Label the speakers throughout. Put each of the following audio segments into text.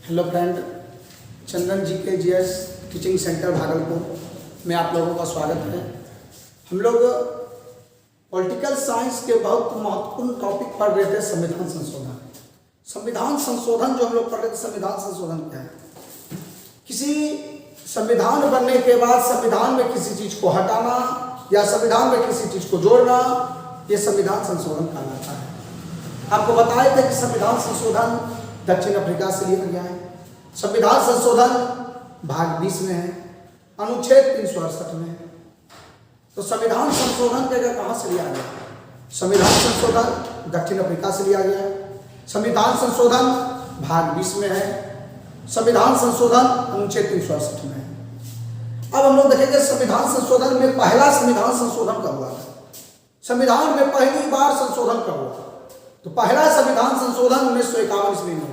Speaker 1: Hello friend, चंदन जी के GS teaching centre Bhagalpur में आप लोगों का स्वागत है। हम लोग पॉलिटिकल साइंस के बहुत महत्वपूर्ण टॉपिक पढ़ रहे थे, संविधान संशोधन। संविधान संशोधन जो हम लोग पढ़ रहे थे, संविधान संशोधन क्या है? किसी संविधान बनने के बाद संविधान में किसी चीज को हटाना या संविधान में किसी चीज को जोड़ना, ये संविधान संशोधन कहलाता है। आपको बताए थे कि संविधान संशोधन दक्षिण अफ्रीका से लिया गया है। संविधान संशोधन भाग 20 में है, अनुच्छेद 368 में है। तो संविधान संशोधन के कहाँ से लिया गया? संविधान संशोधन दक्षिण अफ्रीका से लिया गया है। संविधान संशोधन भाग 20 में है। संविधान संशोधन अनुच्छेद 368 में है। अब हम लोग देखेंगे संविधान संशोधन में पहला संविधान संशोधन कब हुआ था? संविधान में पहली बार संशोधन कब हुआ? तो पहला संविधान संशोधन 1951 ईस्वी में हुआ।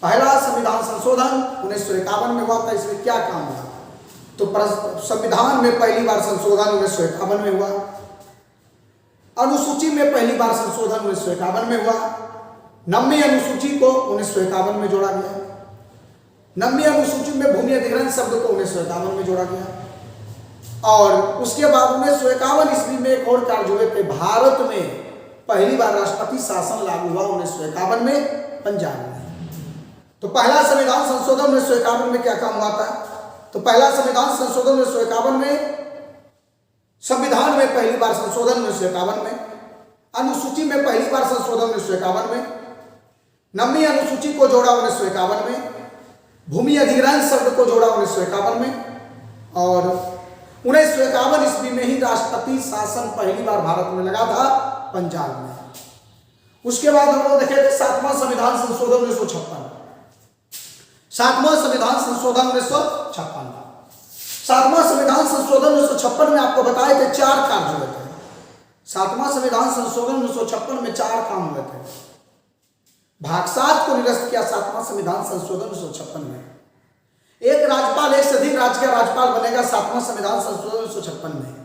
Speaker 1: पहला संविधान संशोधन 1951 में हुआ था। इसमें क्या काम हुआ? तो संविधान में पहली बार संशोधन 1951 में हुआ। अनुसूची में पहली बार संशोधन 1951 में हुआ। 9वीं अनुसूची को 1951 में जोड़ा गया। 9वीं अनुसूची में भूमि अधिग्रहण शब्द को 1951 में जोड़ा गया। और उसके बाद 1951 ईस्वी में एक और कार्य हुए थे। भारत में पहली बार राष्ट्रपति शासन लागू हुआ 1951 में पंजाब में। तो पहला संविधान संशोधन 1951 में क्या काम हुआ था? तो पहला संविधान संशोधन 1951 में, संविधान में पहली बार संशोधन 1951 में, अनुसूची में पहली बार संशोधन 1951 में, 9वीं अनुसूची को जोड़ा 1951 में, भूमि अधिग्रहण शब्द को जोड़ा 1951 में, और 1951 ईस्वी में ही राष्ट्रपति शासन पहली बार भारत में लगा था पंजाब में। उसके बाद हम लोग देखे थे 7वां संविधान संशोधन 1956। 7वां संविधान संशोधन 1956। 7वां संविधान संशोधन 1956 में आपको बताए थे 4 कार्य हुए थे। 7वां संविधान संशोधन 1956 में 4 काम हुए थे। भाग 7 को निरस्त किया 7वां संविधान संशोधन 1956 में। एक राज्यपाल एक से अधिक राज्य का राज्यपाल बनेगा 7वां संविधान संशोधन 1956 में।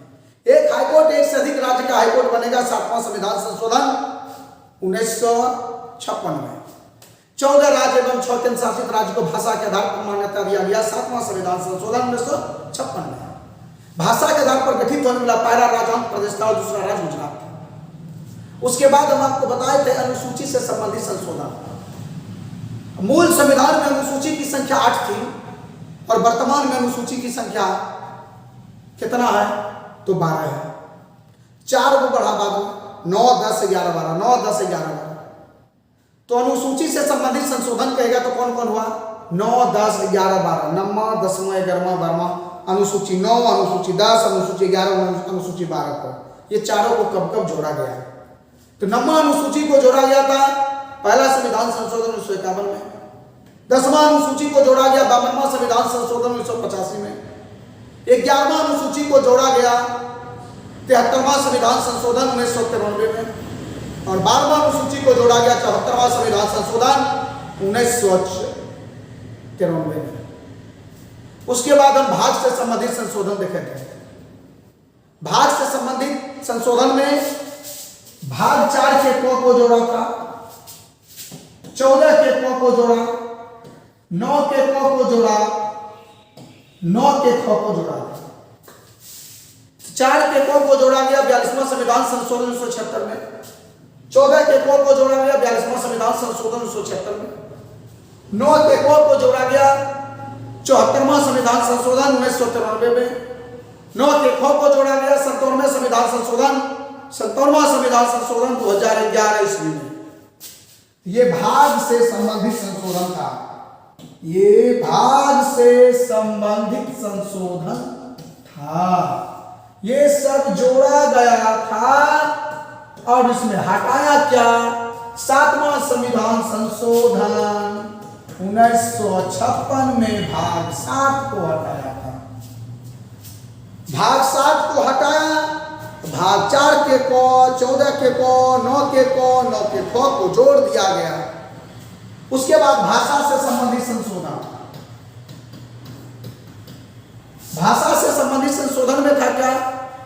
Speaker 1: एक हाईकोर्ट एक से अधिक राज्य का हाईकोर्ट बनेगा 7वां संविधान संशोधन 1956 में। 14 राज्य एवं 6 केंद्र शासित राज्य को भाषा के आधार पर मान्यता दिया गया 7वां संविधान संशोधन 1956 में। भाषा के आधार पर गठित होने वाला पहला राज्य आंध्र प्रदेश था और दूसरा राज्य गुजरात था। उसके बाद हम आपको बताए थे अनुसूची से संबंधित संशोधन। मूल संविधान में अनुसूची की संख्या 8 थी और वर्तमान में अनुसूची की संख्या कितना है? तो 12 है। 4 को बढ़ा बाद में 9, 10, 11, 12, 9, 10, 11, 12। तो अनुसूची से संबंधित संशोधन कहेगा तो कौन कौन हुआ? 9, 10, 11, 12। 9वां, 10वां, 11वां, 12वां अनुसूची 9, अनुसूची 10, अनुसूची 11, अनुसूची 12 को, ये चारों को कब कब जोड़ा गया है? तो 9वां अनुसूची को जोड़ा गया था पहला संविधान संशोधन 1951 में। 10वां अनुसूची को जोड़ा गया 52वां संविधान संशोधन 1985 में। 11वां अनुसूची को जोड़ा गया 73वां संविधान संशोधन 1993 में। और 12वां अनुसूची को जोड़ा गया 74वां संविधान संशोधन 1993 में। उसके बाद हम भाग से संबंधित संशोधन देखे थे। भाग से संबंधित संशोधन में भाग 4 के क को जोड़ा था, 14 के क को जोड़ा, 9 के क को जोड़ा, 9 के ख को जोड़ा, 4 के क को जोड़ा गया 42वां संविधान संशोधन 1976 में। 14 के क को जोड़ा गया 42वां संविधान संशोधन 1976 में। 9 के क को जोड़ा गया 74वां संविधान संशोधन 1993 में। 9 के ख को जोड़ा गया 57वां संविधान संशोधन 2011 ईस्वी में। ये भाग से संबंधित संशोधन था। ये भाग से संबंधित संशोधन था। ये सब जोड़ा गया था और इसमें हटाया क्या? 7वां संविधान संशोधन 1956 में भाग 7 को हटाया था। भाग 7 को हटाया, भाग 4 के को, 14 के को, 9 के को, 9 के ख को जोड़ दिया गया। उसके बाद भाषा से संबंधित संशोधन। भाषा से संबंधित संशोधन में था क्या?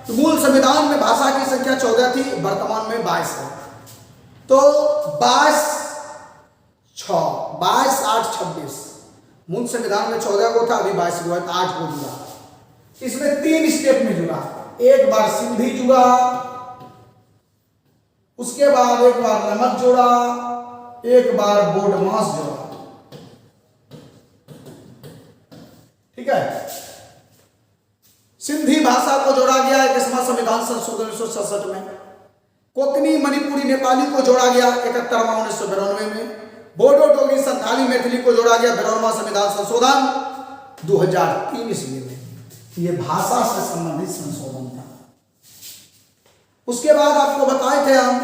Speaker 1: तो मूल संविधान में भाषा की संख्या 14 थी, वर्तमान में 22 है। तो 22 22, 8, 26। मूल संविधान में 14 को था, अभी 22 को है, तो 8 को जुड़ा। इसमें 3 स्टेप में जुड़ा। एक बार सिंधी जुड़ा, उसके बाद एक बार नमक जोड़ा, एक बार बोडमास जोड़ा। ठीक है। सिंधी भाषा को जोड़ा गया 21वां संविधान संशोधन 1967 में। कोंकणी, मणिपुरी, नेपाली को जोड़ा गया 71वां 1992 में। बोडो, डोगरी, संथाली, मैथिली को जोड़ा गया 52वां संविधान संशोधन 2003 ईस्वी में। ये भाषा से संबंधित संशोधन था। उसके बाद आपको बताए थे हम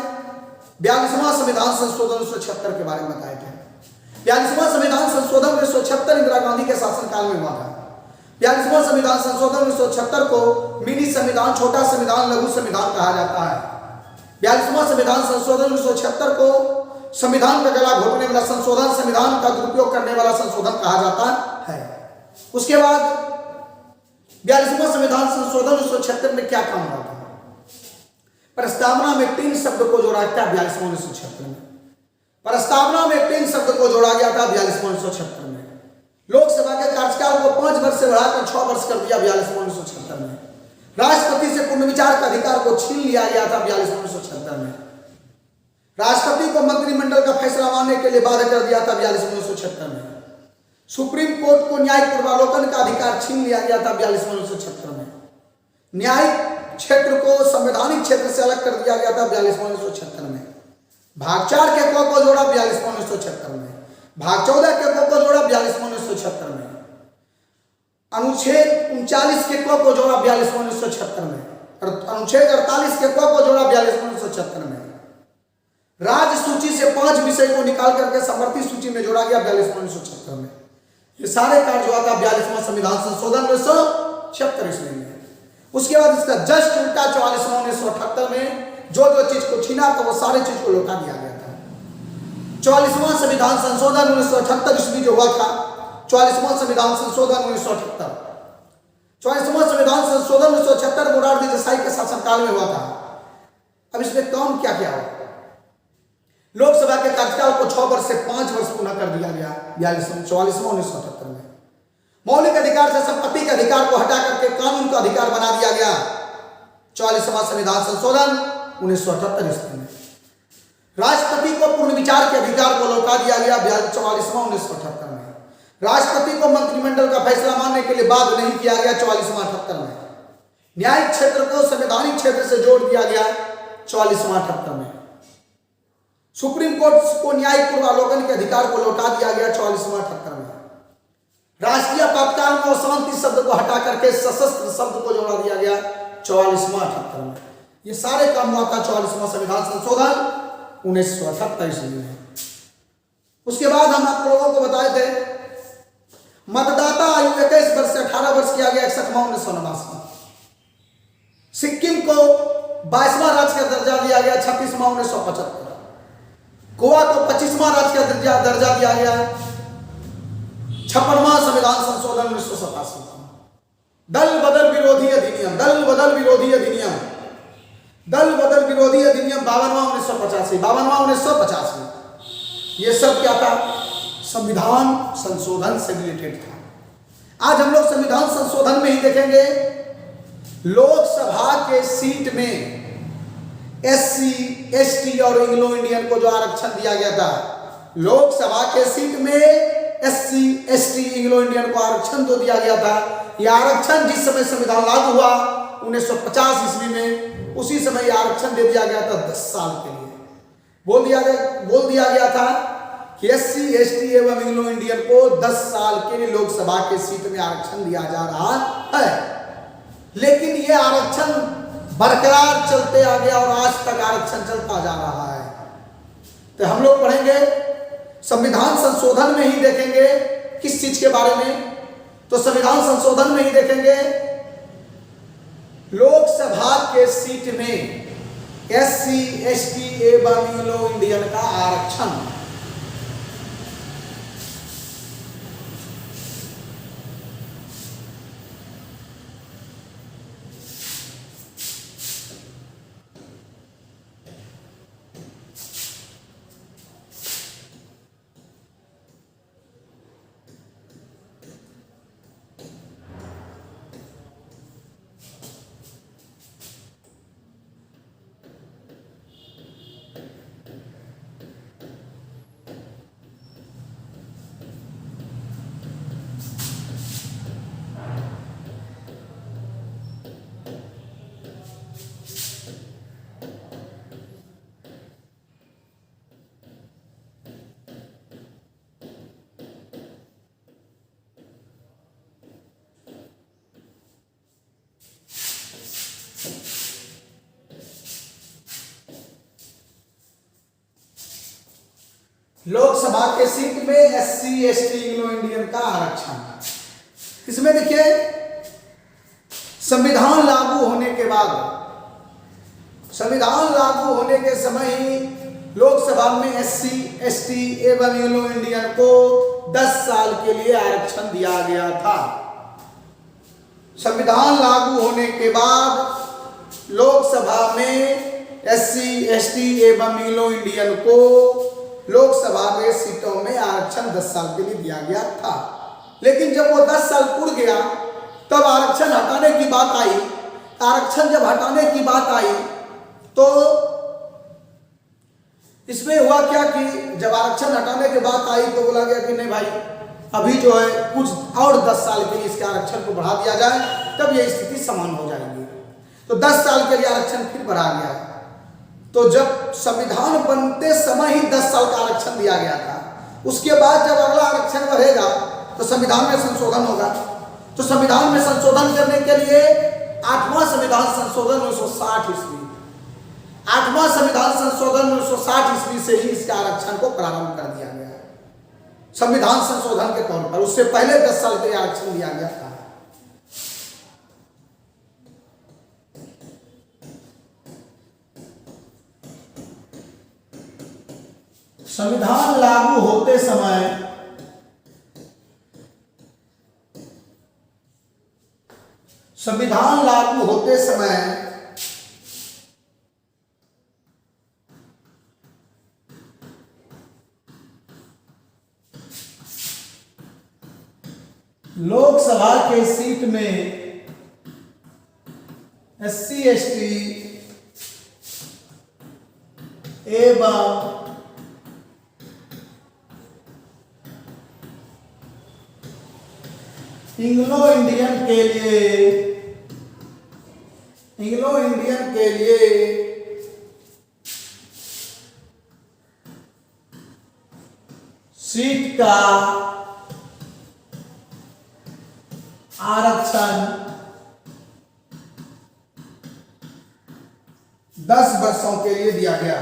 Speaker 1: 42वां संविधान संशोधन 1976 के बारे में बताए थे। 42वां संविधान संशोधन 1976 इंदिरा गांधी के शासनकाल में हुआ था। 42वां संविधान संशोधन 1976 को मिनी संविधान, छोटा संविधान, लघु संविधान कहा जाता है। 42वां संविधान संशोधन 1976 को संविधान का गला घोटने वाला संशोधन, संविधान का दुरुपयोग करने वाला संशोधन कहा जाता है। उसके बाद 42वां संविधान संशोधन 1976 में क्या काम हुआ था? प्रस्तावना में 3 शब्द को जोड़ा गया 42वां 1976 में। प्रस्तावना में 3 शब्द को जोड़ा गया था 42वां 1976 में। लोकसभा के कार्यकाल को 5 वर्ष से बढ़ाकर 6 वर्ष कर दिया 42वां 1976 में। राष्ट्रपति से पुनर्विचार का अधिकार को छीन लिया गया था 42वां 1976 में। राष्ट्रपति को मंत्रिमंडल का फैसला मानने के लिए बाध्य कर दिया था 42वां 1976 में। सुप्रीम कोर्ट को न्यायिक पूर्वावलोकन का अधिकार छीन लिया गया था 42वां 1976 में। न्यायिक क्षेत्र को संवैधानिक क्षेत्र से अलग कर दिया गया था 42वां 1976 में। भाग 4 के को जोड़ा 42वां 1976 में। भाग 14 के को जोड़ा 42वां 1976 में। अनुच्छेद 39 के को जोड़ा 42वां 1976 में। अनुच्छेद 48 के को जोड़ा 42वां 1976 में। राज्य सूची से 5 विषय को निकाल करके समवर्ती सूची में जोड़ा गया 42वां 1976 में। ये सारे कार्य हुआ था 42वां संविधान संशोधन 1976 ईस्वी में। उसके बाद इसका जस्ट उल्टा 44वां 1978 में जो चीज को छीना था वो सारे चीज को लौटा दिया गया था। 44वां संविधान संशोधन 1978 ईस्वी जो हुआ था, 44वां संविधान संशोधन 1978, 44वां संविधान संशोधन 1978 मोरारजी देसाई के शासनकाल में हुआ था। अब इसमें काम क्या क्या हुआ? लोकसभा के कार्यकाल को 6 वर्ष से 5 वर्ष पुनः कर दिया गया 44वां 1978 में। मौलिक अधिकार से संपत्ति के अधिकार को हटा करके कानून का अधिकार बना दिया गया 44वां संविधान संशोधन 1978 ईस्वी में। राष्ट्रपति को पूर्ण विचार के अधिकार को लौटा दिया गया 44वां 1978 में। राष्ट्रपति को मंत्रिमंडल का फैसला मानने के लिए बाध्य नहीं किया गया 44वां 78 में। न्यायिक क्षेत्र को संवैधानिक क्षेत्र से जोड़ दिया गया 44वां 78 में। सुप्रीम कोर्ट को न्यायिक पूर्वावलोकन के अधिकार को लौटा दिया गया 44वां 78 में। राष्ट्रीय आपातकाल में अशांति शब्द को हटा करके सशस्त्र शब्द को जोड़ा दिया गया 44वां 78 में। ये सारे काम हुआ था 44वां संविधान संशोधन 1978 ईस्वी में। उसके बाद हम आप लोगों को बताए थे मतदाता आयु 21 वर्ष से 18 वर्ष किया गया 61वां 1989। सिक्किम को 22वां राज्य का दर्जा दिया गया 36वां 1975। गोवा को 25वां राज्य का दर्जा दिया गया 56वां संविधान संशोधन 1987। दल बदल विरोधी अधिनियम, दल बदल विरोधी अधिनियम, दल बदल विरोधी अधिनियम 52वां 1985, 52वां 1985। ये सब क्या था? संविधान संशोधन से रिलेटेड था। आज हम लोग संविधान संशोधन में ही देखेंगे लोकसभा के सीट में SC, ST और एंग्लो इंडियन को जो आरक्षण दिया गया था, लोकसभा के सीट में SC, ST, एंग्लो इंडियन को आरक्षण तो दिया गया था। यह आरक्षण जिस समय संविधान लागू हुआ 1950 ईस्वी में, उसी समय यह आरक्षण दे दिया गया था 10 साल के लिए। बोल दिया गया था कि SC, ST एवं एंग्लो इंडियन को 10 साल के लिए लोकसभा के सीट में आरक्षण दिया जा रहा है। लेकिन यह आरक्षण बरकरार चलते आ गया और आज तक आरक्षण चलता जा रहा है। तो हम लोग पढ़ेंगे संविधान संशोधन में ही देखेंगे किस चीज के बारे में, तो संविधान संशोधन में ही देखेंगे लोकसभा के सीट में SC, ST एवं एंग्लो इंडियन का आरक्षण। लोकसभा के सीट में एससी एसटी एंग्लो इंडियन का आरक्षण। इसमें देखिए संविधान लागू होने के बाद, संविधान लागू होने के समय ही लोकसभा में एससी एसटी एवं एंग्लो इंडियन को 10 साल के लिए आरक्षण दिया गया था। संविधान लागू होने के बाद लोकसभा में एससी एसटी एवं एंग्लो इंडियन को लोकसभा में सीटों में आरक्षण 10 साल के लिए दिया गया था। लेकिन जब वो 10 साल पूर्ण गया तब आरक्षण हटाने की बात आई। आरक्षण जब हटाने की बात आई तो इसमें हुआ क्या कि जब आरक्षण हटाने की बात आई तो बोला गया कि नहीं भाई, अभी जो है कुछ और 10 साल के लिए इसके आरक्षण को बढ़ा दिया जाए, तब ये स्थिति समान हो जाएगी। तो 10 साल के लिए आरक्षण फिर बढ़ा गया। तो जब संविधान बनते समय ही 10 साल का आरक्षण दिया गया था, उसके बाद जब अगला आरक्षण बढ़ेगा तो संविधान में संशोधन होगा। तो संविधान में संशोधन करने के लिए 8वां संविधान संशोधन 1960 ईस्वी, 8वां संविधान संशोधन 1960 ईस्वी से ही इसके आरक्षण को प्रारंभ कर दिया गया संविधान संशोधन के तौर पर। उससे पहले 10 साल के लिए आरक्षण दिया गया था। संविधान लागू होते समय संविधान लागू होते समय लोकसभा के सीट में एससी एसटी एवं एंग्लो इंडियन के लिए सीट का आरक्षण 10 वर्षों के लिए दिया गया।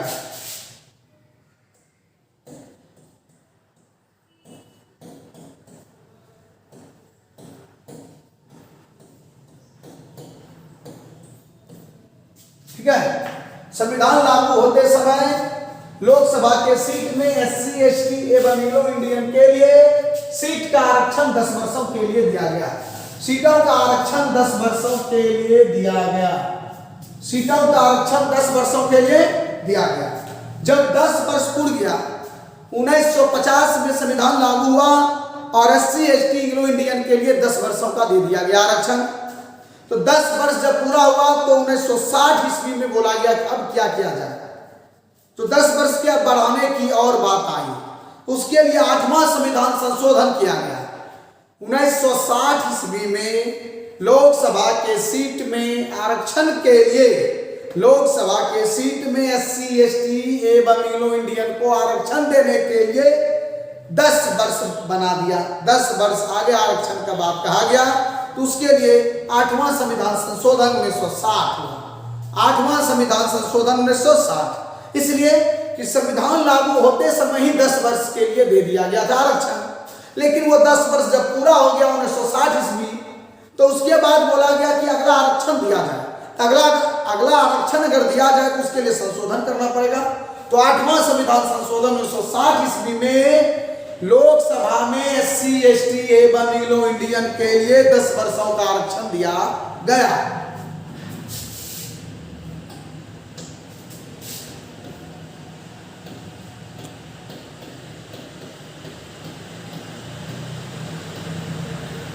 Speaker 1: ठीक है, संविधान लागू होते समय लोकसभा के सीट में एससी एसटी एवं एंग्लो इंडियन के लिए सीट का आरक्षण 10 वर्षों के लिए दिया गया। सीटों का आरक्षण 10 वर्षों के लिए दिया गया। सीटों का आरक्षण 10 वर्षों के लिए दिया गया। जब 10 वर्ष पूर्ण गया, 1950 में संविधान लागू हुआ और एससी एसटी एंग्लो इंडियन के लिए 10 वर्षों का दे दिया गया आरक्षण। तो 10 वर्ष जब पूरा हुआ तो 1960 ईस्वी में बोला गया कि अब क्या किया जाए। तो 10 वर्ष के बढ़ाने की और बात आई। उसके लिए 8वां संविधान संशोधन किया गया। 1960 ईस्वी में लोकसभा के सीट में आरक्षण के लिए, लोकसभा के सीट में एससी एसटी एवं एंग्लो इंडियन को आरक्षण देने के लिए 10 वर्ष बना दिया। 10 वर्ष आगे आरक्षण का बात कहा गया। तो उसके लिए 8वां संविधान संशोधन 1960 हुआ। 8वां संविधान संशोधन 1960, इसलिए कि संविधान लागू होते समय ही 10 वर्ष के लिए दे दिया गया था आरक्षण। लेकिन वो 10 वर्ष जब पूरा हो गया 1960 ईस्वी, तो उसके बाद बोला गया कि अगला आरक्षण दिया जाए। अगला आरक्षण अगर दिया जाए तो उसके लिए संशोधन करना पड़ेगा। तो 8वां संविधान संशोधन 1960 ईस्वी में लोकसभा में एससी एसटी एवं एंग्लो इंडियन के लिए 10 वर्षों का आरक्षण दिया गया।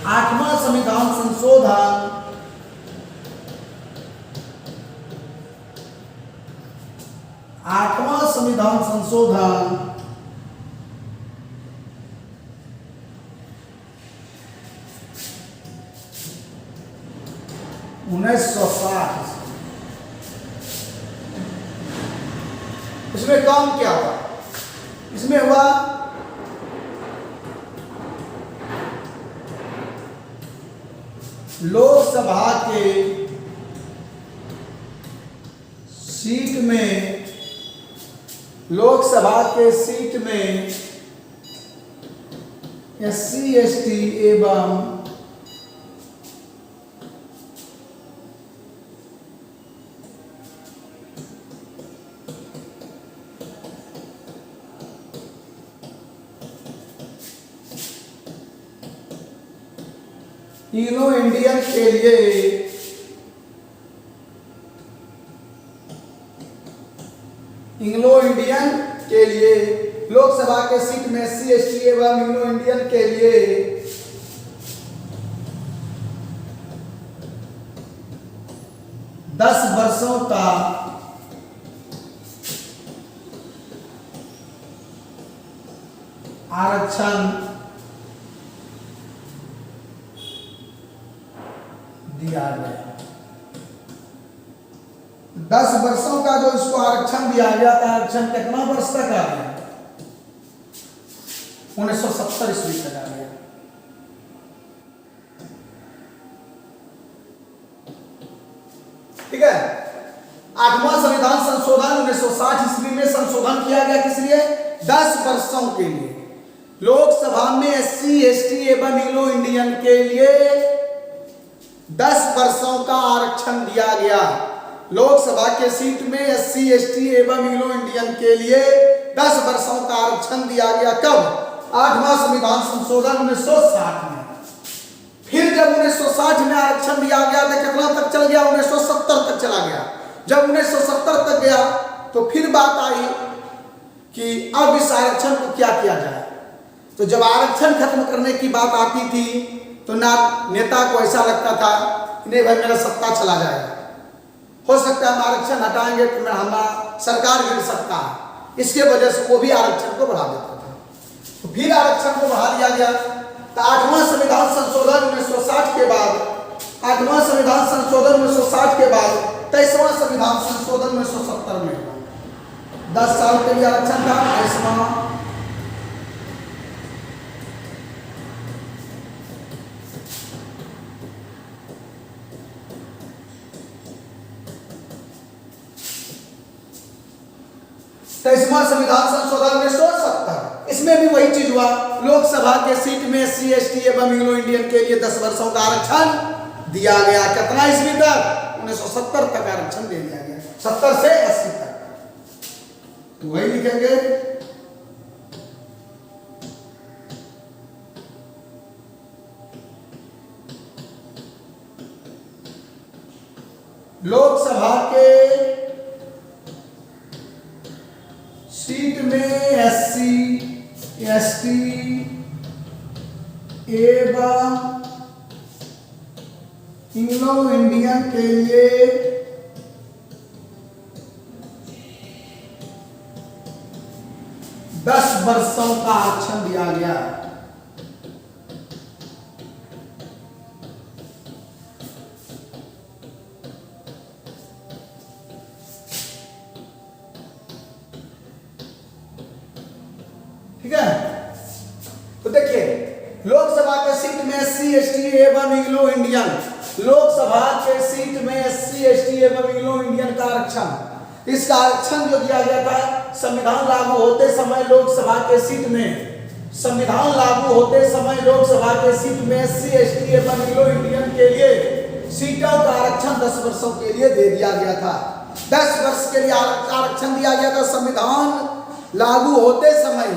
Speaker 1: आठवां संविधान संशोधन 1960। इसमें काम क्या हुआ? इसमें हुआ लोकसभा के सीट में लोकसभा के सीट में SC ST एवं इंग्लो इंडियन के लिए लोकसभा के सीट में SC ST एवं इंग्लो इंडियन के लिए 10 वर्षों का आरक्षण दिया गया। 10 वर्षों का जो इसको आरक्षण दिया गया था, आरक्षण कितना वर्ष तक आ गया? 1970 ईस्वी तक आ गया। ठीक है। 8वां संविधान संशोधन 1960 ईस्वी में संशोधन किया गया, किस लिए? 10 वर्षों के लिए लोकसभा में SC ST एवं इंग्लो इंडियन के लिए 10 वर्षों का आरक्षण दिया गया। लोकसभा के सीट में SC ST एवं इंग्लो इंडियन के लिए 10 वर्षों का आरक्षण दिया गया। कब? 8वां संविधान संशोधन 1960 में। फिर जब 1960 में आरक्षण दिया गया तो कितना तक चल गया? 1970 तक चला गया। जब 1970 तक गया तो फिर बात आई कि अब इस आरक्षण को क्या किया जाए। तो जब आरक्षण खत्म करने की बात आती थी तो ना नेता को ऐसा लगता था कि नहीं भाई मेरा सत्ता चला जाएगा, हो सकता है हम आरक्षण हटाएंगे तो हमारा सरकार गिर सकता है, इसके वजह से वो भी आरक्षण को बढ़ा देता था। तो फिर आरक्षण को बढ़ा दिया गया। तो 8वां संविधान संशोधन 1960 के बाद 8वां संविधान संशोधन 1960 के बाद 23वां संविधान संशोधन 1970 में 10 साल के लिए आरक्षण था। 23वां संविधान संशोधन 1970, इसमें भी वही चीज हुआ। लोकसभा के सीट में SC ST एवं इंग्लो इंडियन के लिए 10 वर्षों का आरक्षण दिया गया। कितना ईस्वी तक? 1970 तक आरक्षण दे दिया गया, 70 से 80 तक। तो वही लिखेंगे लोकसभा के सीट में SC ST एवं इंग्लो इंडियन के लिए 10 वर्षों का आरक्षण दिया गया। ठीक है। तो देखिए लोकसभा के सीट में SC ST एवं इंग्लो इंडियन, लोकसभा के सीट में SC ST एवं इंग्लो इंडियन का आरक्षण, इसका आरक्षण जो दिया गया था संविधान लागू होते समय लोकसभा के सीट में, संविधान लागू होते समय लोकसभा के सीट में SC ST एवं इंग्लो इंडियन के लिए सीटों का आरक्षण 10 वर्षों के लिए दे दिया गया था। 10 वर्ष के लिए आरक्षण दिया गया था। संविधान लागू होते समय,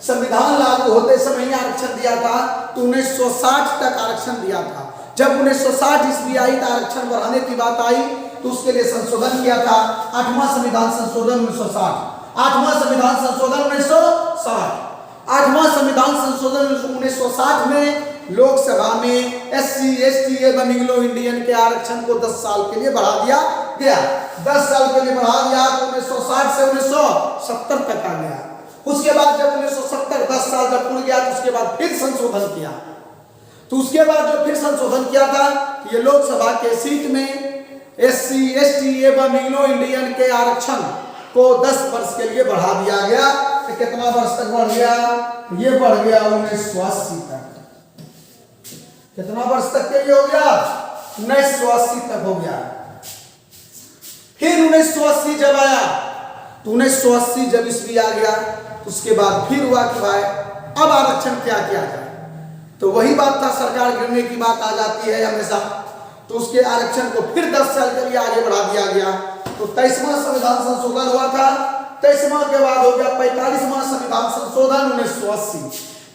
Speaker 1: संविधान लागू होते समय आरक्षण दिया था। तो 1960 तक आरक्षण दिया था। जब 1960 ईस्वी आई तो आरक्षण बढ़ाने की बात आई तो उसके लिए संशोधन किया था। 8वां संविधान संशोधन 1960। 8वां संविधान संशोधन 1960। 8वां संविधान संशोधन 1960 में लोकसभा में SC ST एवं इंग्लो इंडियन के आरक्षण को 10 साल के लिए बढ़ा दिया गया। 10 साल के लिए बढ़ा दिया तो 1960 से 1970 तक आ गया। उसके बाद जब 1970 10 साल जब पूर्ण गया तो उसके बाद फिर संशोधन किया। तो उसके बाद जो फिर संशोधन किया था ये लोकसभा के सीट में SC ST एवं इंग्लो इंडियन के आरक्षण को 10 वर्ष के लिए बढ़ा दिया गया। तो कितना वर्ष तक बढ़ गया? ये बढ़ गया 1980 तक। कितना वर्ष तक के लिए हो गया? 1980 तक हो गया। फिर 1980 जब आया तो 1980 जब ईस्वी आ गया तो उसके बाद फिर हुआ कि भाई अब आरक्षण क्या किया जाए। तो वही बात था, सरकार गिरने की बात आ जाती है हमेशा, तो उसके आरक्षण को फिर 10 साल के लिए आगे बढ़ा दिया गया। तो 23वां संविधान संशोधन हुआ था, 23वां के बाद हो गया 45वां संविधान संशोधन 1980।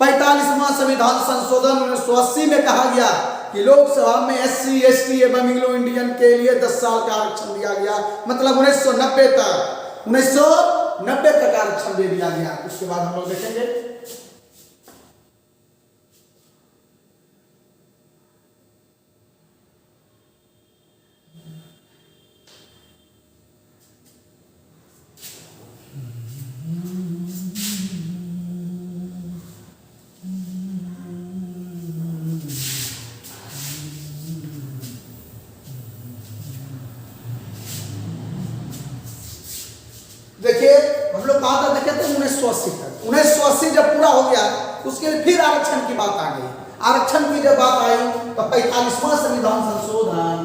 Speaker 1: 45वां संविधान संशोधन 1980 में कहा गया कि लोकसभा में SC ST एवं एंग्लो इंडियन के लिए 10 साल का आरक्षण दिया गया, मतलब 1990 तक आरक्षण दे दिया गया। उसके बाद हम लोग देखेंगे देखिए हम लोग कहा था, देखे थे 1980 तक। 1980 जब पूरा हो गया उसके लिए फिर आरक्षण की बात आ गई। आरक्षण की जब बात आई तो 45वां संविधान संशोधन,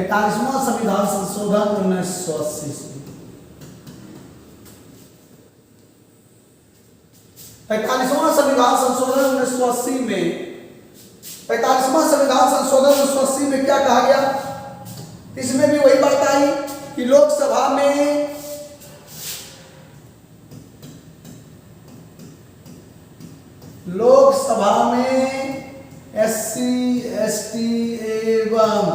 Speaker 1: 45वां संविधान संशोधन 1980 से 45वां संविधान संशोधन 1980 में 45वां संविधान संशोधन 1980 में क्या कहा गया, इसमें भी वही बात आई कि लोकसभा में SC ST एवं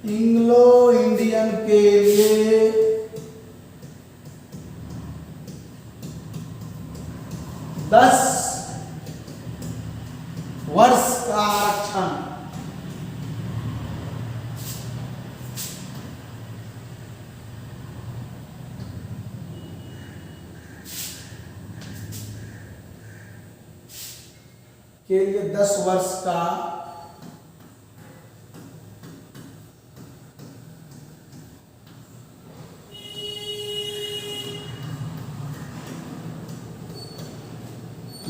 Speaker 1: एंग्लो इंडियन के लिए 10 वर्ष का आरक्षण के लिए 10 वर्ष का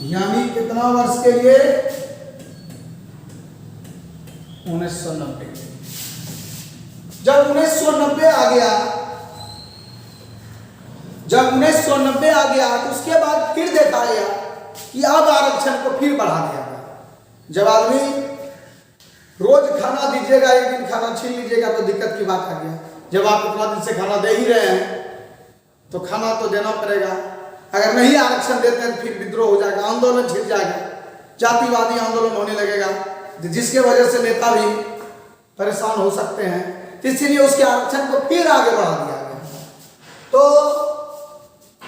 Speaker 1: यानी कितना वर्ष के लिए 1990। जब 1990 आ गया, तो उसके बाद फिर देखा गया कि अब आरक्षण को फिर बढ़ा दिया गया। जब आदमी रोज खाना दीजिएगा, एक दिन खाना छीन लीजिएगा तो दिक्कत की बात आ गया। जब आप इतना दिन से खाना दे ही रहे हैं तो खाना तो देना पड़ेगा। अगर नहीं आरक्षण देते हैं फिर विद्रोह हो जाएगा, आंदोलन छिड़ जाएगा, जातिवादी आंदोलन होने लगेगा, जिसके वजह से नेता भी परेशान हो सकते हैं। तो इसीलिए उसके आरक्षण को फिर आगे बढ़ा दिया गया। तो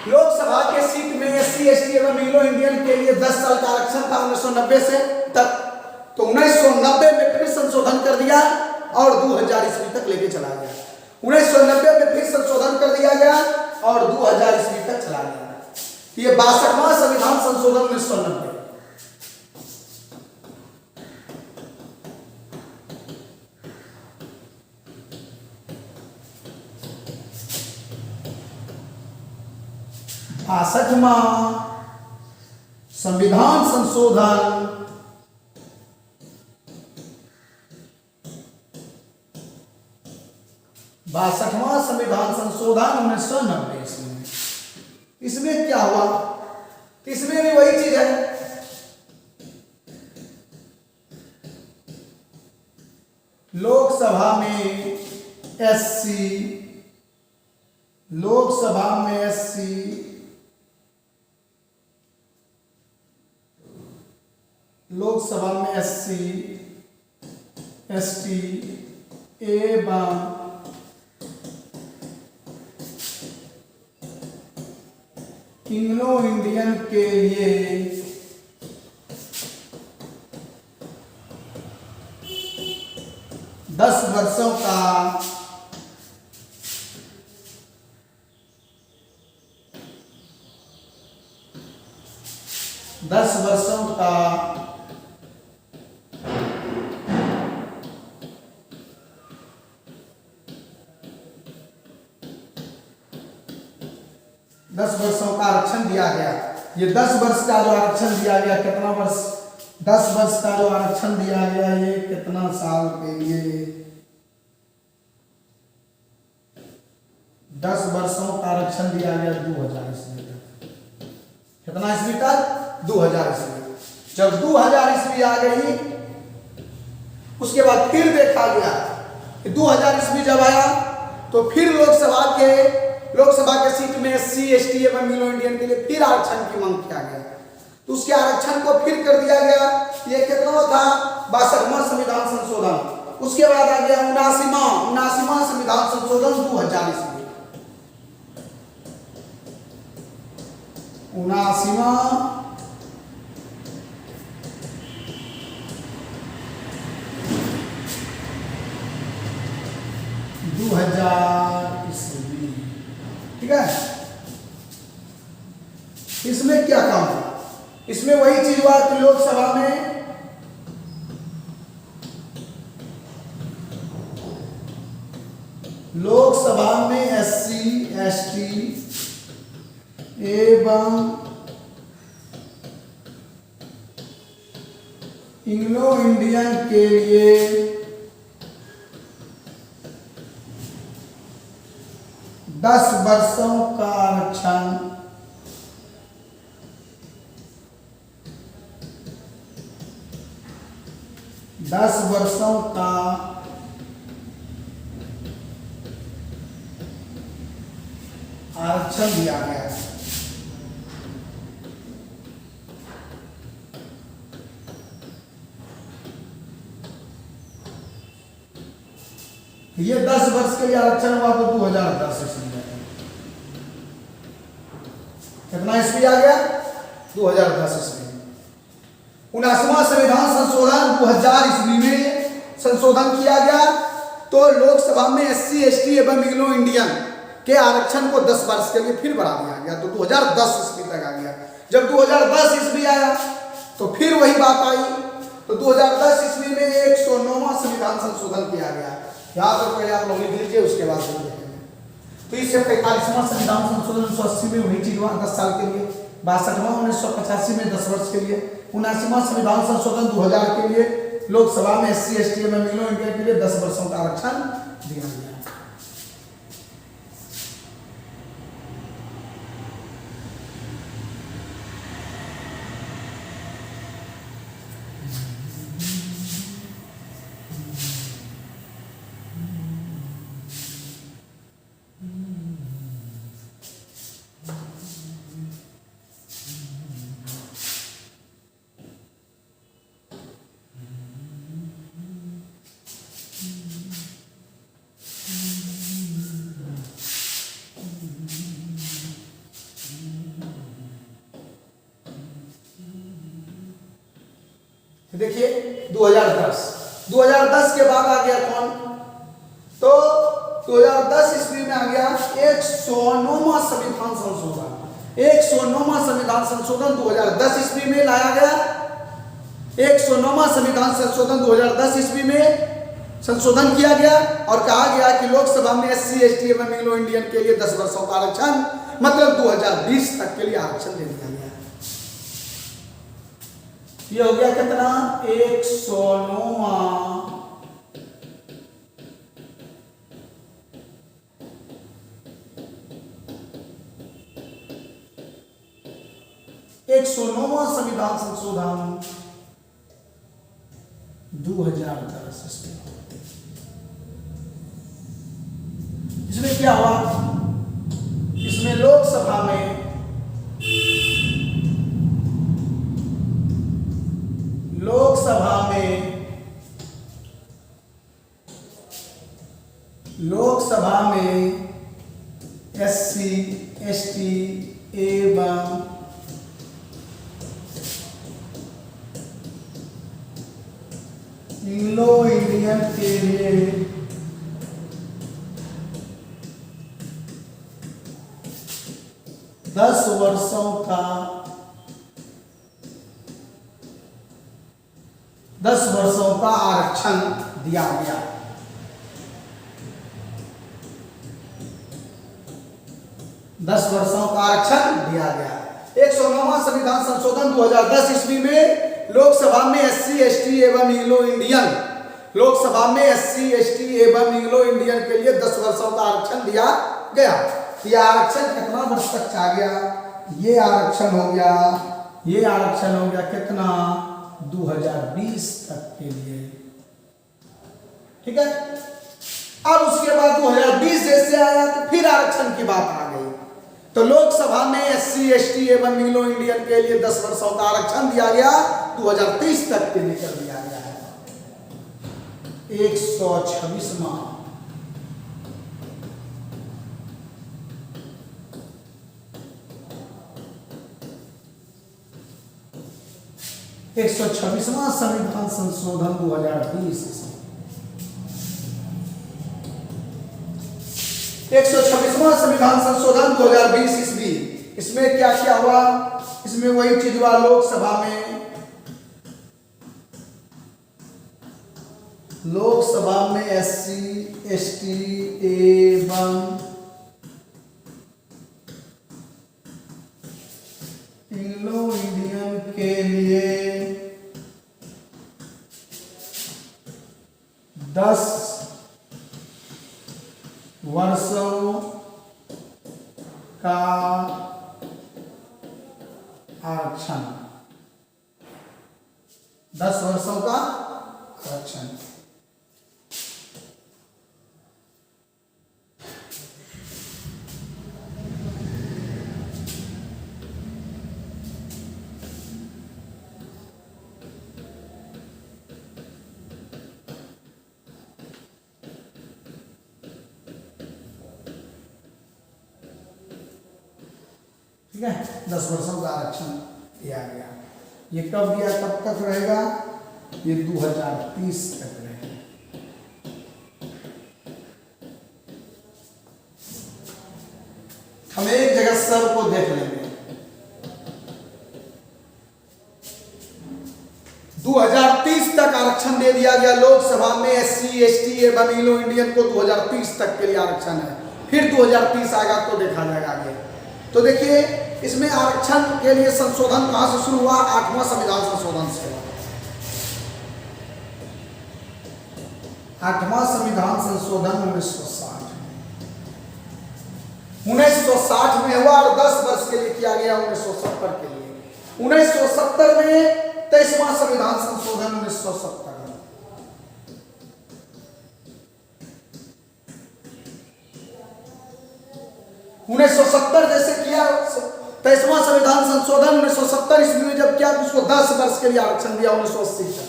Speaker 1: लोकसभा के सीट में SC ST एवं एंग्लो इंडियन के लिए 10 साल का आरक्षण था 1990 से तक। तो 1990 में फिर संशोधन कर दिया और 2000 ईस्वी तक लेके चला गया। 1990 में फिर संशोधन कर दिया गया और 2000 ईस्वी तक चला गया। ये 62वां संविधान संशोधन 1990। संविधान संशोधन 62वां संविधान संशोधन 1990। इसमें क्या हुआ, इसमें भी वही चीज है। लोकसभा में SC, लोकसभा में SC, लोकसभा में SC ST एवं एंग्लो इंडियन के लिए 10 वर्षों का 10 वर्षों का आरक्षण दिया गया। ये 10 वर्ष का जो आरक्षण दिया गया, कितना वर्ष, 10 वर्ष का जो आरक्षण दिया गया, ये कितना साल के लिए, 10 वर्षों का आरक्षण दिया गया 2000 ईस्वी तक। कितना ईस्वी तक? 2000 ईस्वी। जब 2000 ईस्वी आ गई, उसके बाद फिर देखा गया कि 2000 ईस्वी जब आया तो फिर लोकसभा के सीट में SC ST एवं मिलो इंडियन के लिए फिर आरक्षण की मांग किया गया। तो उसके आरक्षण को फिर कर दिया गया। ये कितना था? 62वां संविधान संशोधन। उसके बाद आ गया 79वां संविधान संशोधन 2000 ईस्वी। 79वां 2000 ईस्वी। ठीक है। इसमें क्या काम है? इसमें वही चीज हुआ कि लोकसभा में SC ST एवं इंग्लो इंडियन के लिए 10 वर्षों का आरक्षण दिया गया है। ये 10 वर्ष के लिए आरक्षण हुआ तो 2010 ईस्वी में। कितना ईस्वी आ गया? 2010 ईस्वी। 79वां संविधान संशोधन 2000 ईस्वी में संशोधन किया गया। तो लोकसभा में SC ST एवं मिलो इंडियन के आरक्षण को 10 वर्ष के लिए फिर बढ़ा दिया गया। तो 2010 ईस्वी तक आ गया। जब 2010 ईस्वी आया तो फिर वही बात आई। तो 2010 ईस्वी में 109वां संविधान संशोधन किया गया। यहाँ पर पहले आप लोग लिख लीजिए, उसके बाद फिर देखेंगे। तो इससे 45वां संविधान संशोधन 1980 में वही चीज हुआ 10 साल के लिए। 62वां 1985 में 10 वर्ष के लिए। 79वां संविधान संशोधन 2000 के लिए लोकसभा में SC ST एवं मिलो इंडियन के लिए 10 वर्षों का आरक्षण दिया गया। देखिए 2010 के बाद आ गया कौन? तो 2010 ईस्वी में आ गया 109वां संविधान संशोधन। 109वां संविधान संशोधन 2010 ईस्वी में लाया गया। 109वां संविधान संशोधन 2010 ईस्वी में संशोधन किया गया और कहा गया कि लोकसभा में SC ST एवं मिलो इंडियन के लिए 10 वर्षों का आरक्षण, मतलब 2020 तक के लिए आरक्षण दे दिया गया। ये हो गया कितना? 109वां 109वां संविधान संशोधन 2010 ईस्वी। इसमें क्या हुआ? इसमें लोकसभा में SC ST एवं इंग्लो इंडियन के लिए 10 वर्षों का 10 वर्षों का आरक्षण दिया गया। 10 वर्षों का आरक्षण दिया गया। 109वां संविधान संशोधन 2010 ईस्वी में लोकसभा में एससी एसटी एवं एंग्लो इंडियन, लोकसभा में एससी एसटी एवं एंग्लो इंडियन के लिए 10 वर्षों का आरक्षण दिया गया। यह आरक्षण कितना वर्ष तक आ गया? ये आरक्षण हो गया, ये आरक्षण हो गया कितना? 2020 तक के लिए। ठीक है। अब उसके बाद 2020 जैसे आया तो फिर आरक्षण की बात आ गई। तो लोकसभा में एससी एसटी एवं एंग्लो इंडियन के लिए 10 वर्षों का आरक्षण दिया गया, 2030 तक के लिए कर दिया गया है। 126वां 126वां संविधान संशोधन 2020 126वां संविधान संशोधन 2020 ईस्वी। इसमें क्या क्या हुआ? इसमें वही चीज हुआ, लोकसभा में एससी एसटी एवं एंग्लो इंडियन के लिए 10 वर्षों का आरक्षण, 10 वर्षों का आरक्षण। ठीक है, 10 वर्षों का आरक्षण दिया गया। ये कब दिया, कब तक रहेगा? ये 2030 तक रहेगा। हम एक जगह सब को देख लेंगे। 2030 तक आरक्षण दे दिया गया। लोकसभा में एससी एसटी एवं एंग्लो इंडियन को 2030 तक के लिए आरक्षण है। फिर 2030 आएगा तो देखा जाएगा आगे। तो देखिए, इसमें आरक्षण के लिए संशोधन कहां से शुरू हुआ? 8वां संविधान संशोधन से। 8वां संविधान संशोधन 1960 में हुआ और 10 वर्ष के लिए किया गया 1970 के लिए। 1970 में 23वां संविधान संशोधन 1970 में। 1970 जैसे किया 23वां संविधान संशोधन 1970 ईस्वी में जब किया तो उसको 10 वर्ष के लिए आरक्षण दिया 1980 तक।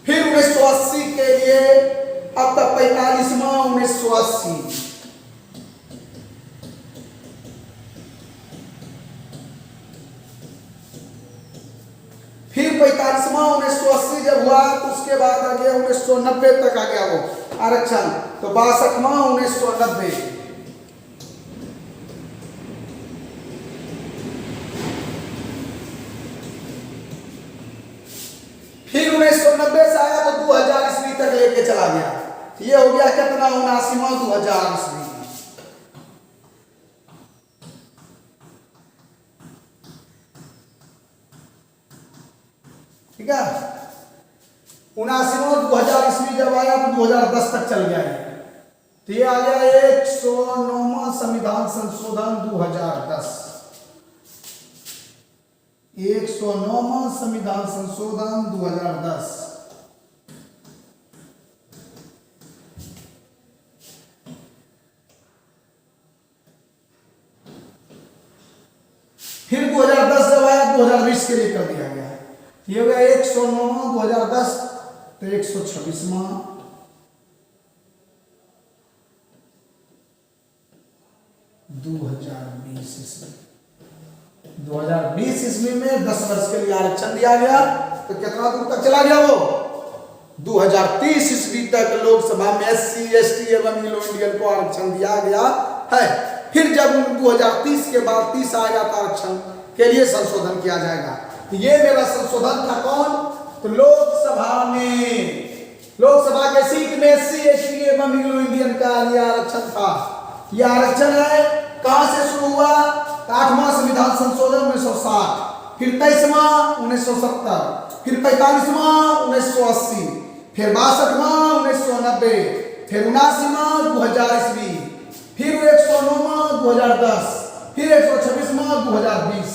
Speaker 1: फिर 1980 के लिए अब तक 45वां 1980। फिर 45वां 1980 जब हुआ तो उसके बाद आ गया 1990 तक आ गया वो आरक्षण। तो 62वां 1990। फिर 1990 से आया तो 2000 ईस्वी तक लेके चला गया। ये हो गया कितना? 79वां 2000 ईस्वी। ठीक है, 79वां 2000 ईस्वी जब आया तो 2010 तक चल गया। तो ये आ गया 109वां संविधान संशोधन 2010। 109वां संविधान संशोधन 2010। फिर 2010 जब आया 2020 के लिए कर दिया गया। ये हो गया 109वां 2010 तो 126वां 2020 ईस्वी। 2020 ईस्वी में 10 वर्ष के लिए आरक्षण दिया गया। तो कितना दूर तक चला गया वो? 2030 ईस्वी तक लोकसभा में एससी एसटी एवं एंग्लो इंडियन को आरक्षण दिया गया है। फिर जब 2030 के बाद 30 आएगा तो आरक्षण के लिए संशोधन किया जाएगा। तो ये मेरा संशोधन था कौन? तो लोकसभा में, लोकसभा के सीट में एससी एसटी एवं एंग्लो इंडियन का ये आरक्षण था। ये आरक्षण है कहां से शुरू हुआ? 8वां संविधान संशोधन 1960, फिर 23वां 1970, फिर 45वां 1980, फिर 62वां 1990, फिर 79वां 2000 ईस्वी, फिर 109वां 2010, फिर 126वां 2020।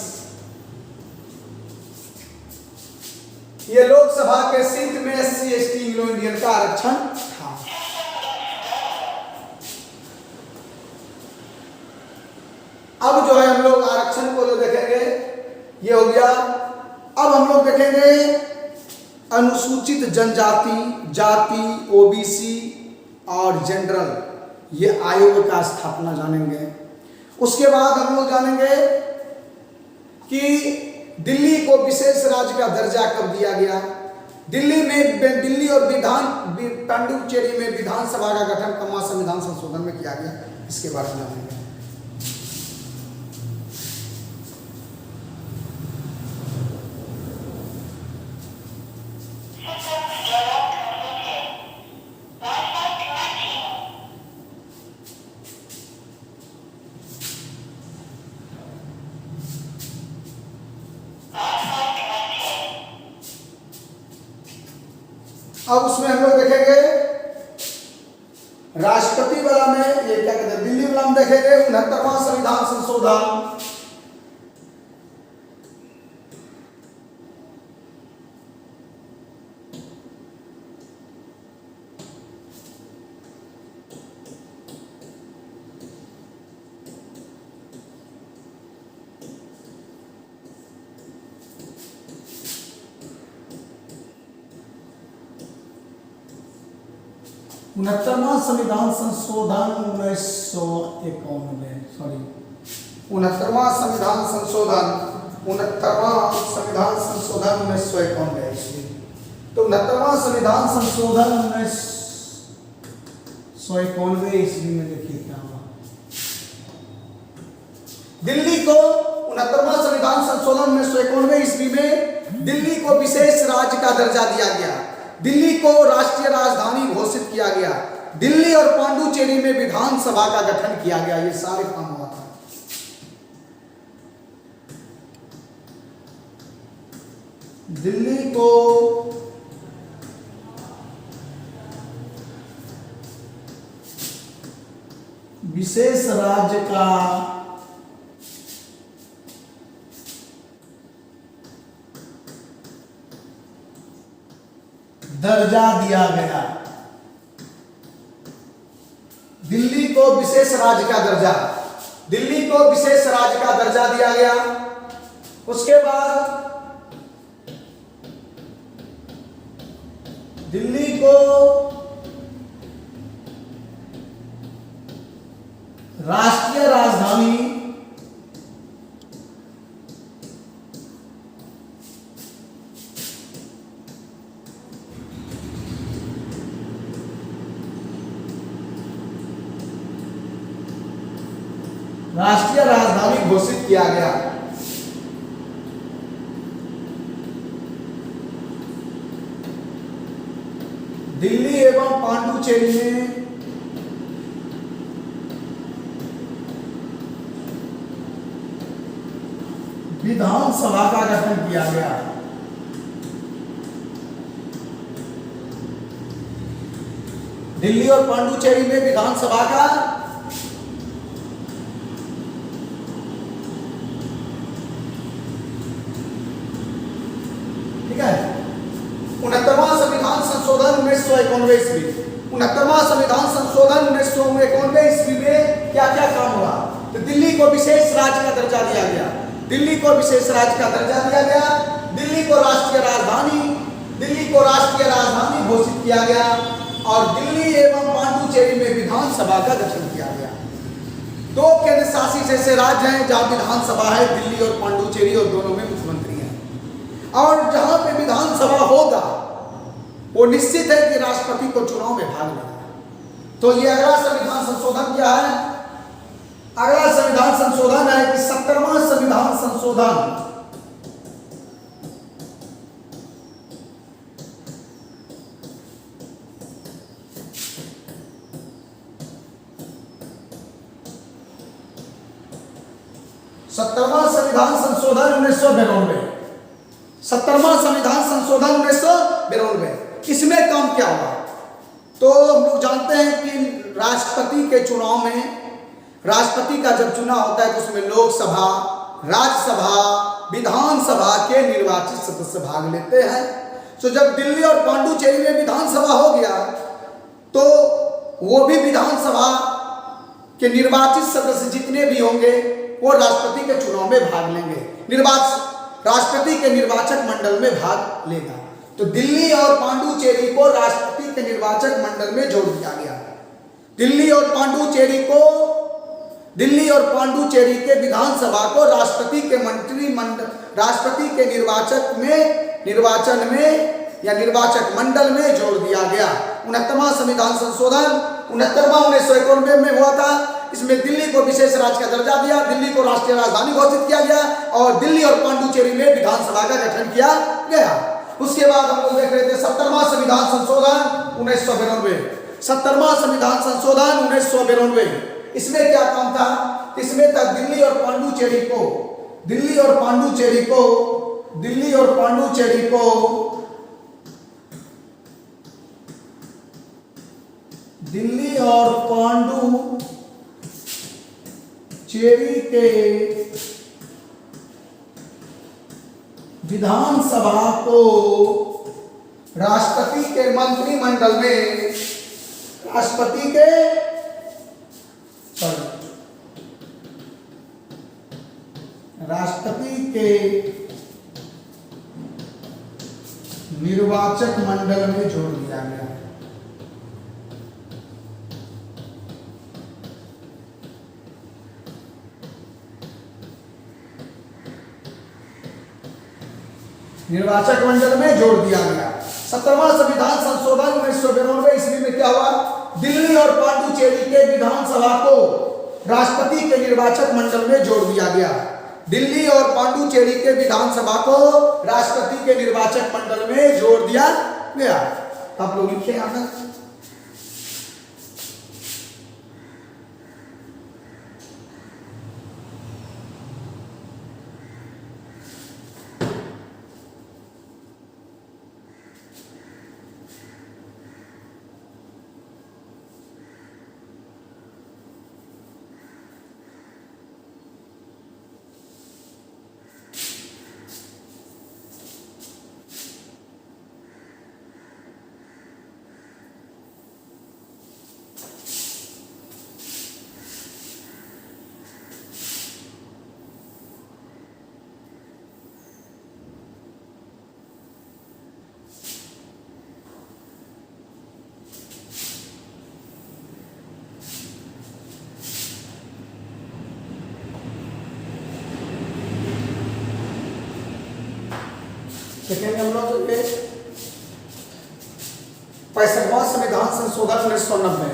Speaker 1: ये लोकसभा के सीट में SC/ST एंग्लो इंडियन का आरक्षण था। अब जो है हम लोग आरक्षण को जो देखेंगे ये हो गया। अब हम लोग देखेंगे अनुसूचित जनजाति, जाति, OBC और जनरल, ये आयोग का स्थापना जानेंगे। उसके बाद हम लोग जानेंगे कि दिल्ली को विशेष राज्य का दर्जा कब दिया गया, दिल्ली और पांडुचेरी में विधानसभा का गठन कब संविधान संशोधन में किया गया, इसके बारे में जानेंगे। अब उसमें हम लोग देखेंगे राष्ट्रपति वाला में ये क्या कहते हैं, दिल्ली वाला में देखेंगे 69वां संविधान संशोधन, उनहत्तरवां संविधान संशोधन 1991, सॉरी 69वां संविधान संशोधन 1991 ईस्वी। तो 69वां संविधान संशोधन 1991 ईस्वी में देखिए क्या हुआ। दिल्ली को 69वां संविधान संशोधन 1991 ईस्वी में दिल्ली को विशेष राज्य का दर्जा दिया गया, दिल्ली को राष्ट्रीय राजधानी घोषित किया गया, दिल्ली और पांडुचेरी में विधानसभा का गठन किया गया। ये सारे काम हुआ था। दिल्ली को विशेष राज्य का दर्जा दिया गया, दिल्ली को विशेष राज्य का दर्जा, दिल्ली को विशेष राज्य का दर्जा दिया गया। उसके बाद दिल्ली को राष्ट्रीय राजधानी घोषित किया गया। दिल्ली एवं पांडुचेरी में विधानसभा का गठन किया गया। दिल्ली और पांडुचेरी में विधानसभा का ठीक है। 69वां संविधान संशोधन 1991 ईस्वी, 69वां संविधान संशोधन 1991 ईस्वी में क्या क्या काम हुआ? तो दिल्ली को विशेष राज्य का दर्जा दिया गया, दिल्ली को विशेष राज्य का दर्जा दिया गया, दिल्ली को राष्ट्रीय राजधानी घोषित किया गया और दिल्ली एवं पांडुचेरी में विधानसभा का गठन किया गया। दो केंद्र शासित ऐसे राज्य हैं जहां विधानसभा है, दिल्ली और पांडुचेरी, और दोनों में मुख्यमंत्री हैं। और जहां पे विधानसभा होगा वो निश्चित है कि राष्ट्रपति को चुनाव में भाग लेगा। तो ये अगला संविधान संशोधन क्या है? अगला संविधान संशोधन है कि 70वां संविधान संशोधन 70वां संविधान संशोधन 1992, 70वां संविधान संशोधन 1992। इसमें काम क्या हुआ? तो हम लोग जानते हैं कि राष्ट्रपति के चुनाव में, राष्ट्रपति का जब चुनाव होता है तो उसमें लोकसभा, राज्यसभा, विधानसभा के निर्वाचित सदस्य भाग लेते हैं। तो जब दिल्ली और पांडुचेरी में विधानसभा हो गया तो वो भी विधानसभा के निर्वाचित सदस्य जितने भी होंगे वो राष्ट्रपति के चुनाव में भाग लेंगे, राष्ट्रपति के निर्वाचक मंडल में भाग लेगा। तो दिल्ली और पांडुचेरी को राष्ट्रपति के निर्वाचक मंडल में जोड़ दिया गया। दिल्ली और पांडुचेरी के विधानसभा को राष्ट्रपति के मंत्रिमंडल, राष्ट्रपति के निर्वाचन में या निर्वाचक मंडल में जोड़ दिया गया। 69वां संविधान संशोधन 1991 में हुआ था। इसमें दिल्ली को विशेष राज्य का दर्जा दिया, दिल्ली को राष्ट्रीय राजधानी घोषित किया गया और दिल्ली और पांडुचेरी में विधानसभा का गठन किया गया। उसके बाद हम लोग देख रहे थे 70वां संविधान संशोधन 1992, 70वां संविधान संशोधन 1992। इसमें क्या काम था? इसमें था दिल्ली और पांडुचेरी के विधानसभा को राष्ट्रपति के मंत्रिमंडल में, राष्ट्रपति के निर्वाचक मंडल में जोड़ दिया गया। निर्वाचक मंडल में जोड़ दिया गया। 70वां संविधान संशोधन 1992 ईस्वी में क्या हुआ? दिल्ली और पांडुचेरी के विधानसभा को राष्ट्रपति के निर्वाचक मंडल में जोड़ दिया गया। दिल्ली और पांडुचेरी के विधानसभा को राष्ट्रपति के निर्वाचक मंडल में जोड़ दिया गया। आप लोग लिखे यहां पर देखेंगे हम लोग 65वां संविधान संशोधन 1990।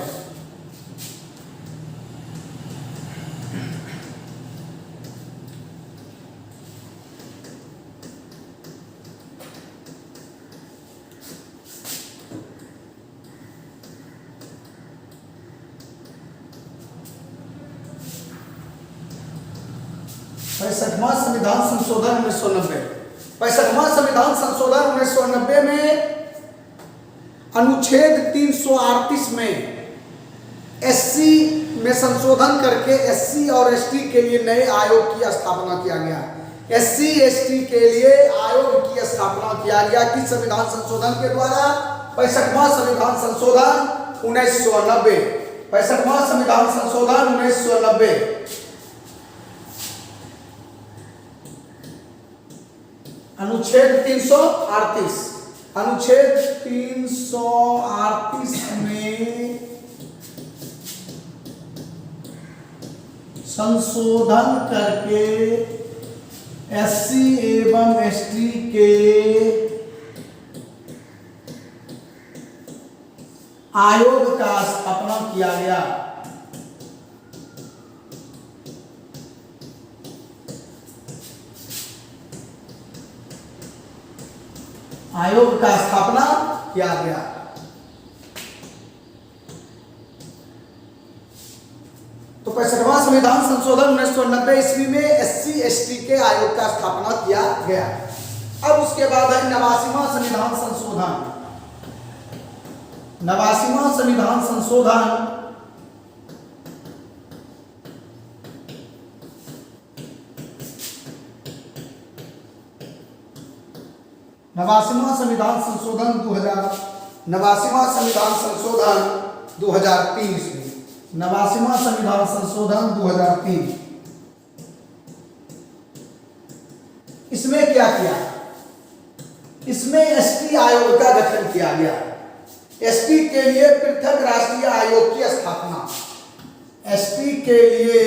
Speaker 1: पैंसठवां संविधान संशोधन 1990। 65वां संविधान संशोधन 1990 में अनुच्छेद 338 में एससी में संशोधन करके एससी और एसटी के लिए नए आयोग की स्थापना किया गया। एससी एसटी के लिए आयोग की स्थापना किया गया। किस संविधान संशोधन के द्वारा? 65वां संविधान संशोधन 1990। 65वां संविधान संशोधन 1990। अनुच्छेद 338, अनुच्छेद 338 में संशोधन करके एससी एवं एसटी के आयोग का स्थापना किया गया। आयोग का स्थापना किया गया। तो 65वां संविधान संशोधन 1990 ईस्वी में SC/ST के आयोग का स्थापना किया गया। अब उसके बाद है 89वां संविधान संशोधन। 89वां संविधान संशोधन 89वां संविधान संशोधन 2003 ईस्वी। 89वां संविधान संशोधन 2003। इसमें क्या किया? इसमें ST आयोग का गठन किया गया। ST के लिए पृथक राष्ट्रीय आयोग की स्थापना। ST के लिए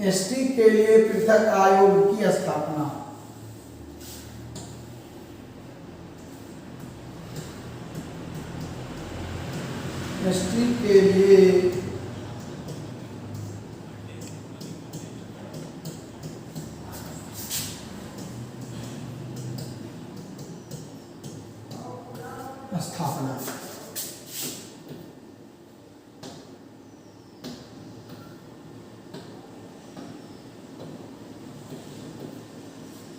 Speaker 1: ST के लिए पृथक आयोग की स्थापना। ST के लिए स्थापना।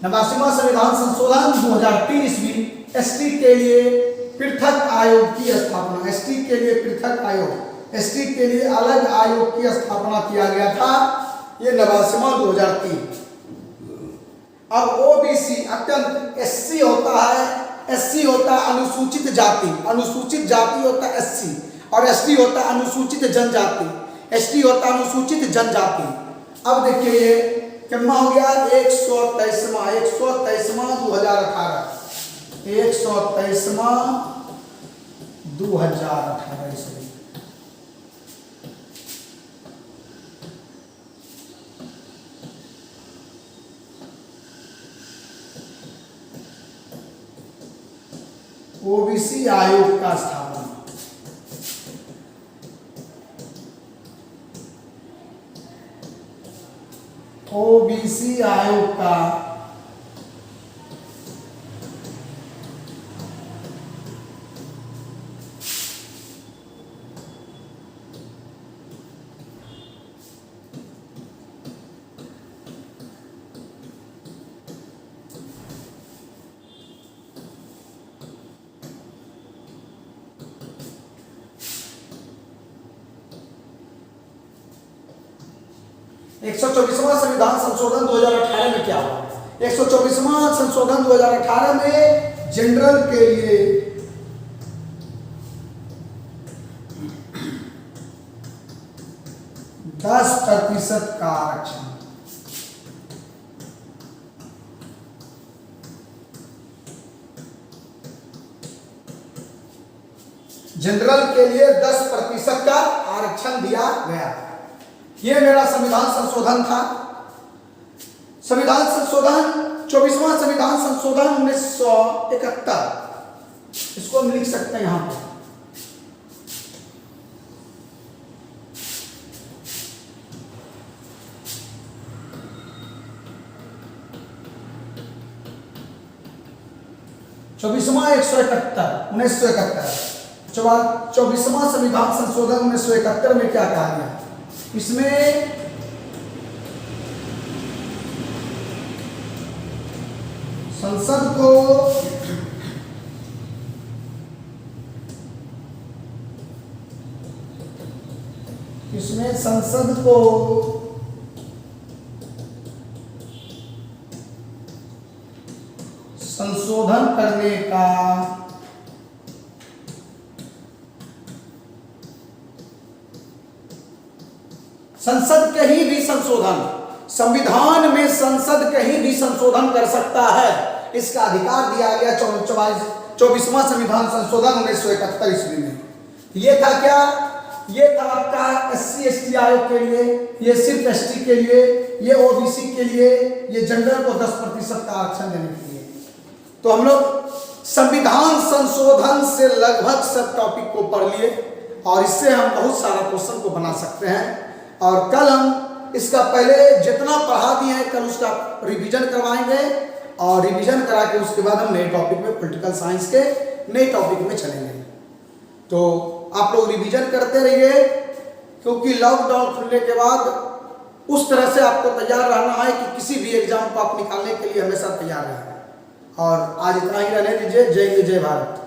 Speaker 1: नवासीवां संविधान संशोधन 2003 ईस्वी ST के लिए पृथक आयोग की स्थापना। ST के लिए पृथक आयोग, ST के लिए अलग आयोग की स्थापना किया गया था। ये 89वां 2003। अब OBC अत्यंत SC होता है, SC होता है अनुसूचित जाति, अनुसूचित जाति होता है SC, और ST होता है अनुसूचित जनजाति, ST होता है अनुसूचित जनजाति। अब देखिए ये कितना हो गया? 123वां 2018 2018 ईस्वी। OBC आयोग का स्थापना। OBC आयोग का एक 124वां संविधान संशोधन 2018 में क्या हुआ? 124वां संशोधन 2018 में जनरल के लिए %10 का आरक्षण। जनरल के लिए 10% का आरक्षण दिया गया। ये मेरा संविधान संशोधन था। संविधान संशोधन 24वां संविधान संशोधन 1971, इसको हम लिख सकते हैं यहां पर। चौबीसवां 1971। 24वां संविधान संशोधन 1971 में क्या कहा गया? इसमें संसद को संशोधन करने का संसद कहीं भी संशोधन, संविधान में संसद कहीं भी संशोधन कर सकता है, इसका अधिकार दिया गया 24वां संविधान संशोधन 1971 ईस्वी में। ये था क्या? ये था आपका SC/ST आयोग के लिए, ये सिर्फ ST के लिए, ये OBC के लिए, ये जनरल को 10% का आरक्षण देने के लिए। तो हम लोग संविधान संशोधन से लगभग सब टॉपिक को पढ़ लिए और इससे हम बहुत सारा क्वेश्चन को बना सकते हैं। और कल हम इसका पहले जितना पढ़ा दिए हैं कल उसका रिवीजन करवाएंगे और रिवीजन करा के उसके बाद हम नए टॉपिक में, पॉलिटिकल साइंस के नए टॉपिक में चलेंगे। तो आप लोग रिवीजन करते रहिए, क्योंकि लॉकडाउन खुलने के बाद उस तरह से आपको तैयार रहना है कि किसी भी एग्जाम को आप निकालने के लिए हमेशा तैयार रहें। और आज इतना ही रहने दीजिए। जय हिंद, जय भारत।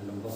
Speaker 2: लंबा